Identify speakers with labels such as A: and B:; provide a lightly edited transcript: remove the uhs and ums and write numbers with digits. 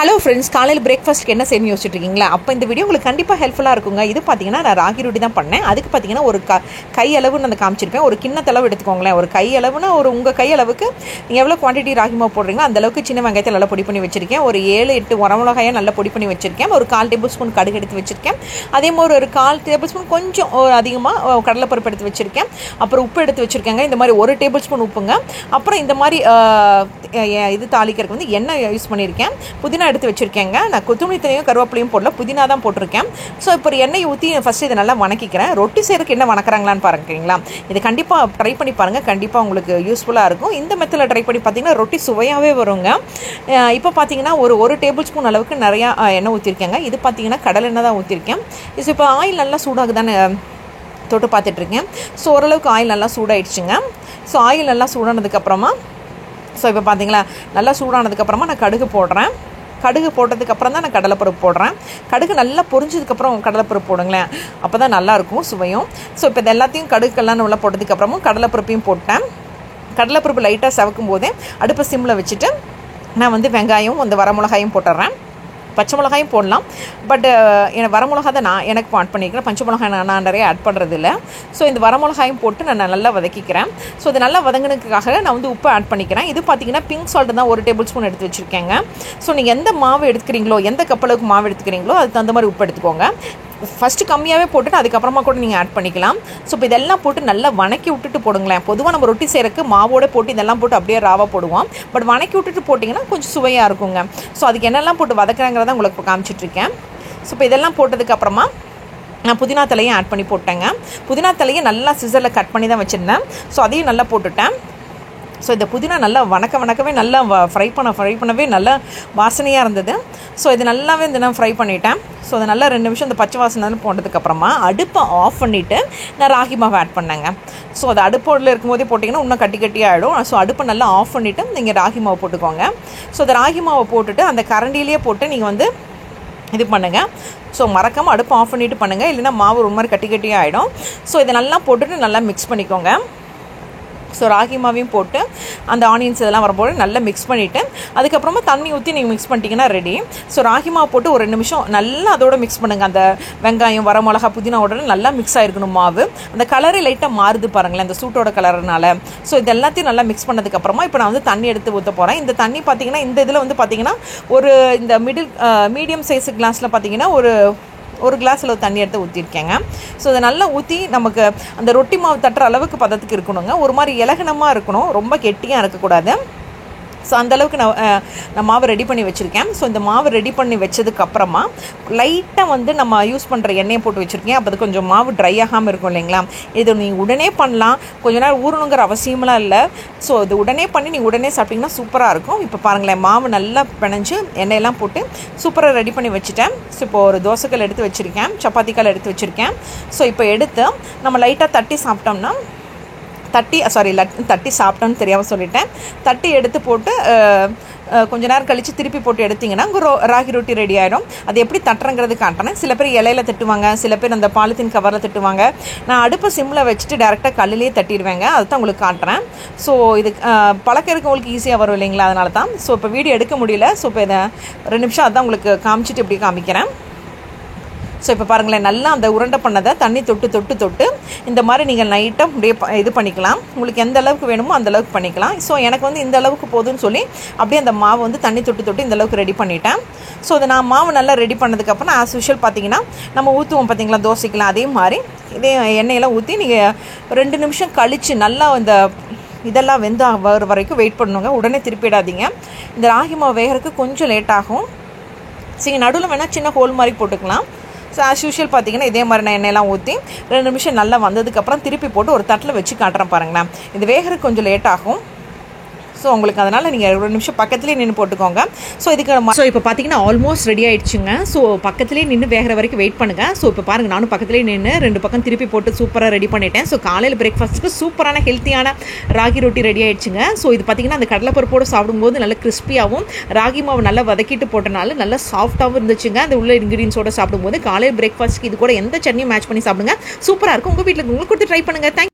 A: Hello friends, காலையில் பிரேக்ஃபாஸ்ட்டுக்கு என்ன செய்யணும்னு யோசிச்சுட்டு இருக்கீங்களா? அப்போ இந்த வீடியோ உங்களுக்கு கண்டிப்பாக ஹெல்ப்ஃபுல்லாக இருக்குங்க. இது பார்த்தீங்கன்னா நான் ராகி ரொட்டி தான் பண்ணேன். அதுக்கு பார்த்தீங்கன்னா ஒரு கை அளவுன்னு அந்த காமிச்சிருப்பேன். ஒரு கிண்ணத்தளவு எடுத்துக்கோங்களேன். ஒரு கை அளவுன்னா உங்கள் கை அளவுக்கு நீங்கள் எவ்வளோ குவான்டிட்டி ராகி மாவு போடுறீங்களோ அந்த அளவுக்கு சின்ன வெங்காயத்தை நல்லா பொடி பண்ணி வச்சிருக்கேன். ஒரு 7-8 வரமிளகாயை நல்லா பொடி பண்ணி வச்சிருக்கேன். ஒரு 1/4 டேபிள் ஸ்பூன் கடுகு எடுத்து வச்சிருக்கேன். அதே மாதிரி ஒரு 1/4 டேபிள் ஸ்பூன் கொஞ்சம் அதிகமாக கடலைப்பருப்பு எடுத்து வச்சிருக்கேன். அப்புறம் உப்பு எடுத்து வச்சிருக்கேங்க. இந்த மாதிரி 1 டேபிள் ஸ்பூன் உப்புங்க. அப்புறம் இந்த மாதிரி இது தாளிக்கிறதுக்கு வந்து எண்ணெய் யூஸ் பண்ணியிருக்கேன். புதினா எடுத்து வச்சிருக்கேங்க. நான் கொத்தமல்லி தழையும் கருவேப்பிலையும் போடல, புதினா தான் போட்டிருக்கேன். ஸோ இப்போ எண்ணெய் ஊற்றி ஃபஸ்ட்டு இதை நல்லா வணக்கிக்கிறேன். ரொட்டி செய்கிறதுக்கு என்ன வணக்கிறாங்களான்னு பாருங்களா. இது கண்டிப்பாக ட்ரை பண்ணி பாருங்கள். கண்டிப்பாக உங்களுக்கு யூஸ்ஃபுல்லாக இருக்கும். இந்த மெத்தடில் ட்ரை பண்ணி பார்த்தீங்கன்னா ரொட்டி சுவையாகவே வருங்க. இப்போ பார்த்தீங்கன்னா ஒரு டேபிள் ஸ்பூன் அளவுக்கு நிறையா எண்ணெய் ஊற்றிருக்கேங்க. இது பார்த்தீங்கன்னா கடலை எண்ணெய் தான் ஊற்றிருக்கேன். இப்போ ஆயில் நல்லா சூடாகுதானே தொட்டு பார்த்துட்ருக்கேன். ஸோ ஓரளவுக்கு ஆயில் நல்லா சூடாயிடுச்சுங்க. ஸோ ஆயில் நல்லா சூடானதுக்கப்புறமா இப்போ பார்த்தீங்களா நல்லா சூடானதுக்கப்புறமா நான் கடுகு போடுறேன். கடுகு போட்டதுக்கப்புறம் தான் நான் கடலைப்பருப்பு போடுறேன். கடுகு நல்லா பொரிஞ்சதுக்கப்புறம் கடலைப்பருப்பு போடுங்களேன், அப்போ தான் நல்லாயிருக்கும் சுவையும். ஸோ இப்போ இது எல்லாத்தையும் கடுகுக்கெல்லாம் நல்லா போட்டதுக்கப்புறமும் கடலைப்பருப்பையும் போட்டேன். கடலைப்பருப்பு லைட்டாக சவக்கும் போதே அடுப்பை சிம்மில் வச்சுட்டு நான் வந்து வெங்காயம் அந்த வரமிளகாயும் போட்டுடுறேன். பச்சை மிளகாயும் போடலாம், பட் வரமிளகா தான் நான் எனக்கு ஆட் பண்ணிக்கிறேன். பச்சை மிளகாய் நான் நிறைய ஆட் பண்ணுறது இல்லை. ஸோ இந்த வரமிளகாயும் போட்டு நான் நல்லா வதக்கிக்கிறேன். ஸோ இது நல்லா வதங்கினதுக்காக நான் வந்து உப்பு ஆட் பண்ணிக்கிறேன். இது பார்த்தீங்கன்னா பிங்க் சால்ட் தான் 1 டேபிள் ஸ்பூன் எடுத்து வச்சுருக்கேங்க. ஸோ நீங்கள் எந்த மாவு எடுத்துக்கிறீங்களோ, எந்த கப்பளவுக்கு மாவு எடுத்துக்கிறீங்களோ அதுக்கு தகுந்த மாதிரி உப்பு எடுத்துக்கோங்க. ஃபஸ்ட்டு கம்மியாகவே போட்டுட்டு அதுக்கப்புறமா கூட நீங்கள் ஆட் பண்ணிக்கலாம். ஸோ இப்போ இதெல்லாம் போட்டு நல்லா வணக்கி விட்டுட்டு போடுங்களேன். பொதுவாக நம்ம ரொட்டி செய்கிறக்கு மாவோடு போட்டு இதெல்லாம் போட்டு அப்படியே ராவாக போடுவோம். பட் வணக்கி விட்டுட்டு போட்டிங்கன்னா கொஞ்சம் சுவையாக இருக்குங்க. ஸோ அதுக்கு என்னெல்லாம் போட்டு வதக்குறாங்கிறத உங்களுக்கு இப்போ காமிச்சிட்ருக்கேன். ஸோ இப்போ இதெல்லாம் போட்டதுக்கப்புறமா நான் புதினா தலையும் ஆட் பண்ணி போட்டேங்க. புதினா தலையை நல்லா சிசரில் கட் பண்ணி தான் வச்சுருந்தேன். ஸோ அதையும் நல்லா போட்டுட்டேன். ஸோ இந்த புதினா நல்லா வணக்கவே நல்லா ஃப்ரை பண்ணவே நல்லா வாசனையாக இருந்தது. ஸோ இது நல்லாவே இந்த நான் ஃப்ரை பண்ணிட்டேன். ஸோ அதை நல்லா 2 நிமிஷம் இந்த பச்சை வாசனை போட்டதுக்கப்புறமா அடுப்பை ஆஃப் பண்ணிவிட்டு நான் ராகி மாவு ஆட் பண்ணேங்க. ஸோ அது அடுப்போடில் இருக்கும்போதே போட்டிங்கன்னா இன்னும் கட்டி ஆகிடும். ஸோ அடுப்பை நல்லா ஆஃப் பண்ணிவிட்டு நீங்கள் ராகி மாவு போட்டுக்கோங்க. ஸோ அந்த ராகி மாவை போட்டுட்டு அந்த கரண்டிலேயே போட்டு நீங்கள் வந்து இது பண்ணுங்கள். ஸோ மறக்காமல் அடுப்பை ஆஃப் பண்ணிவிட்டு பண்ணுங்கள், இல்லைன்னா மாவு ஒரு மாதிரி கட்டி ஆகிடும். ஸோ இதை நல்லா போட்டுட்டு நல்லா மிக்ஸ் பண்ணிக்கோங்க. ஸோ ராகி மாவையும் போட்டு அந்த ஆனியன்ஸ் இதெல்லாம் வரும்போது நல்லா மிக்ஸ் பண்ணிவிட்டு அதுக்கப்புறமா தண்ணி ஊற்றி நீங்கள் மிக்ஸ் பண்ணிட்டீங்கன்னா ரெடி. ஸோ ராகி மாவு போட்டு ஒரு 2 நிமிஷம் நல்லா அதோட மிக்ஸ் பண்ணுங்கள். அந்த வெங்காயம் வரமிளகா புதினாவோட நல்லா மிக்ஸ் ஆகிருக்கணும் மாவு. அந்த கலரே லைட்டாக மாறுது பாருங்களேன், அந்த சூட்டோட கலர்னால. ஸோ இது எல்லாத்தையும் நல்லா மிக்ஸ் பண்ணதுக்கப்புறமா இப்போ நான் வந்து தண்ணி எடுத்து ஊற்ற போகிறேன். இந்த தண்ணி பார்த்தீங்கன்னா இந்த இதில் வந்து பார்த்தீங்கன்னா இந்த மீடியம் சைஸு கிளாஸில் பார்த்தீங்கன்னா ஒரு கிளாஸ் அளவு தண்ணி எடுத்து ஊற்றிருக்கேங்க. ஸோ இதை நல்லா ஊற்றி நமக்கு அந்த ரொட்டி மாவு தட்டுற அளவுக்கு பதத்துக்கு இருக்கணுங்க. ஒரு மாதிரி இலகுனமாக இருக்கணும், ரொம்ப கெட்டியாக இருக்கக்கூடாது. ஸோ அந்தளவுக்கு நான் மாவு ரெடி பண்ணி வச்சுருக்கேன். ஸோ இந்த மாவு ரெடி பண்ணி வச்சதுக்கப்புறமா லைட்டாக வந்து நம்ம யூஸ் பண்ணுற எண்ணெயை போட்டு வச்சுருக்கேன். அப்போ அது கொஞ்சம் மாவு ட்ரை ஆகாமல் இருக்கும் இல்லைங்களா. இது நீங்கள் உடனே பண்ணலாம், கொஞ்ச நேரம் ஊறணுங்கிற அவசியமெலாம் இல்லை. ஸோ இது உடனே பண்ணி நீங்கள் உடனே சாப்பிட்டிங்கன்னா சூப்பராக இருக்கும். இப்போ பாருங்களேன், மாவு நல்லா பிணைஞ்சு எண்ணெயெல்லாம் போட்டு சூப்பராக ரெடி பண்ணி வச்சுட்டேன். ஸோ இப்போது ஒரு தோசைக்கல் எடுத்து வச்சுருக்கேன், சப்பாத்திக்கல் எடுத்து வச்சுருக்கேன். ஸோ இப்போ எடுத்து நம்ம லைட்டாக தட்டி சாப்பிட்டோம்னா தட்டி சாப்பிட்டோன்னு தெரியாமல் சொல்லிட்டேன். தட்டி எடுத்து போட்டு கொஞ்ச நேரம் கழித்து திருப்பி போட்டு எடுத்திங்கன்னா உங்கள் ராகி ரொட்டி ரெடி ஆகிடும். அது எப்படி தட்டுறங்கிறது காட்டுறேன். சில பேர் இலையில் தட்டுவாங்க, சில பேர் அந்த பாலித்தீன் கவரில் தட்டுவாங்க. நான் அடுப்பை சிம்மில் வச்சுட்டு டேரெக்டாக கல்லிலே தட்டிடுவேங்க. அதுதான் உங்களுக்கு காட்டுறேன். ஸோ இது பழக்கம் இருக்கவங்களுக்கு ஈஸியாக வரும் இல்லைங்களா, அதனால தான். ஸோ இப்போ வீடியோ எடுக்க முடியல. ஸோ இப்போ இதை 2 நிமிஷம் அதான் உங்களுக்கு காமிச்சிட்டு இப்படி காமிக்கிறேன். ஸோ இப்போ பாருங்களேன், நல்லா அந்த உருண்டை பண்ணதை தண்ணி தொட்டு இந்த மாதிரி நீங்கள் நைட்டாக அப்படியே இது பண்ணிக்கலாம். உங்களுக்கு எந்த அளவுக்கு வேணுமோ அந்த அளவுக்கு பண்ணிக்கலாம். ஸோ எனக்கு வந்து இந்த அளவுக்கு போதும்னு சொல்லி அப்படியே அந்த மாவு வந்து தண்ணி தொட்டு இந்த அளவுக்கு ரெடி பண்ணிட்டேன். ஸோ அதை நான் மாவு நல்லா ரெடி பண்ணதுக்கப்புறம் ஆஸ் யூஷுவல் பார்த்தீங்கன்னா நம்ம ஊற்றுவோம் பார்த்தீங்களா தோசைக்கலாம், அதே மாதிரி இதே எண்ணெயெல்லாம் ஊற்றி நீங்கள் 2 நிமிஷம் கழித்து நல்லா இந்த இதெல்லாம் வர வரைக்கும் வெயிட் பண்ணுங்க. உடனே திருப்பிடாதீங்க. இந்த ராகி மாவு வேகிறதுக்கு கொஞ்சம் லேட் ஆகும். சரி, நடுவில் வேணால் சின்ன ஹோல் மாதிரி போட்டுக்கலாம். ஸோ ஆஸ் யூஷுவல் பார்த்தீங்கன்னா இதே மாதிரி நான் எண்ணெயெல்லாம் ஊற்றி 2 நிமிஷம் நல்லா வந்ததுக்கப்புறம் திருப்பி போட்டு ஒரு தட்டில் வச்சு காட்டுறேன் பாருங்களேன். இது வேகிறதுக்கு கொஞ்சம் லேட் ஆகும். ஸோ உங்களுக்கு அதனால் நீங்கள் 2 நிமிஷம் பக்கத்துலேயே நின்று போட்டுக்கோங்க. ஸோ இப்போ பார்த்தீங்கன்னா ஆல்மோஸ்ட் ரெடி ஆகிடுச்சுங்க. ஸோ பக்கத்துலேயே நின்று வேகிற வரைக்கும் வெயிட் பண்ணுங்கள். ஸோ இப்போ பாருங்கள், நானும் பக்கத்துலேயே நின்று 2 பக்கம் திருப்பி போட்டு சூப்பராக ரெடி பண்ணிட்டேன். ஸோ காலையில் பிரேக்ஃபாஸ்ட்டுக்கு சூப்பரான ஹெல்த்தியான ராகி ரொட்டி ரெடி ஆகிடுச்சுங்க. ஸோ இது பார்த்தீங்கன்னா அந்த கடலைப்பருப்போடு சாப்பிடும்போது நல்லா கிறிஸ்பியாகவும் ராகி மாவு நல்லா வதக்கிட்டு போட்டனால நல்லா சாஃப்ட்டாகவும் இருந்துச்சுங்க. அந்த உள்ள இன்க்ரீடியன்ஸோடு சாப்பிடும்போது காலையில் பிரேக்ஃபாஸ்ட்டுக்கு இது கூட எந்த சட்னியும் மேட்ச் பண்ணி சாப்பிடுங்க, சூப்பராக இருக்கும். உங்கள் வீட்டில் உங்களுக்கு கொடுத்து ட்ரை பண்ணுங்கள். தேங்க்யூ.